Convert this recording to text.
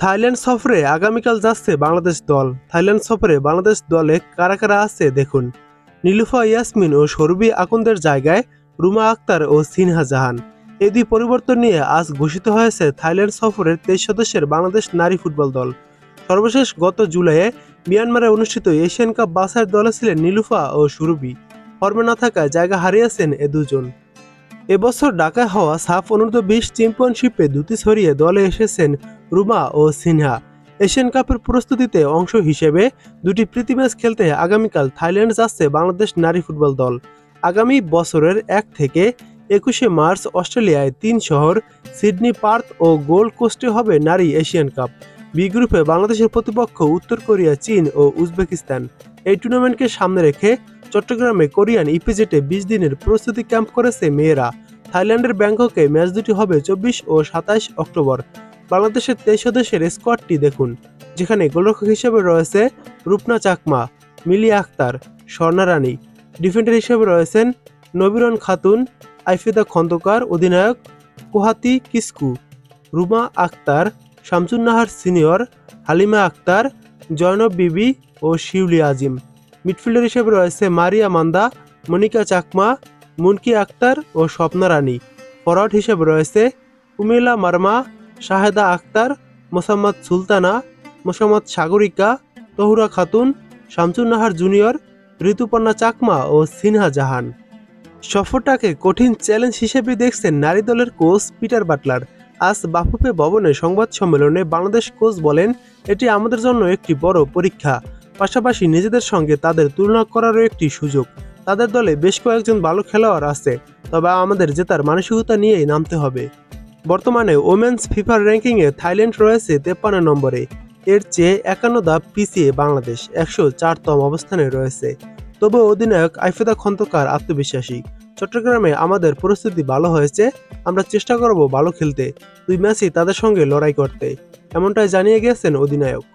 Thailand সফরে আগামীকাল যাচ্ছে বাংলাদেশ দল। থাইল্যান্ড সফরে বাংলাদেশ দলে কারা কারা আছে দেখুন। নীলুফা ইয়াসমিন ও সরবি আকন্দের জায়গায় রুমা আক্তার ও সিনহা জাহান। এই দুই পরিবর্তন নিয়ে আজ ঘোষিত হয়েছে থাইল্যান্ড সফরের 23 সদস্যের বাংলাদেশ নারী ফুটবল দল। সর্বশেষ গত জুলাইয়ে মিয়ানমারে অনুষ্ঠিত এশিয়ান কাপ বাছাইয়ের দলে ছিলেন নীলুফা ও সুরভি। ফর্মে না থাকায় জায়গা হারিয়েছেন এ দুজন। এবছর ঢাকায় হওয়া সাফ অনূর্ধ্ব-20 চ্যাম্পিয়নশিপে দুটি ছড়িয়ে দলে এসেছেন রুমা ও সিনহা। এশিয়ান কাপের প্রস্তুতিতে অংশ হিসেবে দুটি প্রীতি ম্যাচ খেলতে আগামীকাল থাইল্যান্ড যাচ্ছে বাংলাদেশ নারী ফুটবল দল। আগামী বছরের 1 থেকে 21 মার্চ অস্ট্রেলিয়ায় 3 শহর সিডনি, পার্থ ও গোল্ড কোস্টে হবে নারী এশিয়ান কাপ। বি গ্রুপে বাংলাদেশের প্রতিপক্ষ উত্তর কোরিয়া, চীন ও উজবেকিস্তান। এই টুর্নামেন্টকে সামনে রেখে চট্টগ্রামে কোরিয়ান ইপিজেটে 20 দিনের প্রস্তুতি ক্যাম্প করেছে মেয়েরা। থাইল্যান্ডের ব্যাংককে ম্যাচ দুটি হবে 24 ও 27 অক্টোবর। বাংলাদেশের 23 সদস্যের স্কোয়াডটি দেখুন, যেখানে গোলরক্ষক হিসেবে রয়েছে রূপনা চাকমা, মিলি আক্তার, স্বর্ণা রানী। ডিফেন্ডার হিসেবে রয়েছেন নবীরন খাতুন, আইফিদা খন্দকার, অধিনায়ক কোহাতি কিসকু, রুমা আক্তার, শামসুন্নাহার সিনিয়র, হালিমা আক্তার, জয়নব বিবি ও শিউলি আজিম। মিডফিল্ডার হিসেবে রয়েছে মারিয়া মান্দা, মনিকা চাকমা, মুনকি আক্তার ও স্বপ্না রানী। ফরওয়ার্ড হিসেবে রয়েছে উমিলা মারমা, শাহেদা আক্তার, মোসাম্মদ সুলতানা, মোসাম্মদ সাগরিকা, তহুরা খাতুন, শামসুন্নাহার জুনিয়র, ঋতুপর্ণা চাকমা ও সিনহা জাহান। সফরটাকে কঠিন চ্যালেঞ্জ হিসেবে দেখছেন নারী দলের কোচ পিটার বাটলার। আজ বাফুফে ভবনে সংবাদ সম্মেলনে বাংলাদেশ কোচ বলেন, এটি আমাদের জন্য একটি বড় পরীক্ষা, পাশাপাশি নিজেদের সঙ্গে তাদের তুলনা করারও একটি সুযোগ। তাদের দলে বেশ কয়েকজন ভালো খেলোয়াড় আছে, তবে আমাদের জেতার মানসিকতা নিয়েই নামতে হবে। বর্তমানে ওমেন্স ফিফার র্যাঙ্কিংয়ে থাইল্যান্ড রয়েছে 53 নম্বরে। এর চেয়ে 51 ধাপ পিছিয়ে বাংলাদেশ 104তম অবস্থানে রয়েছে। তবে অধিনায়ক আইফেদা খন্দকার আত্মবিশ্বাসী। চট্টগ্রামে আমাদের পরিস্থিতি ভালো হয়েছে, আমরা চেষ্টা করব ভালো খেলতে, 2 ম্যাচেই তাদের সঙ্গে লড়াই করতে, এমনটাই জানিয়ে গিয়েছেন অধিনায়ক।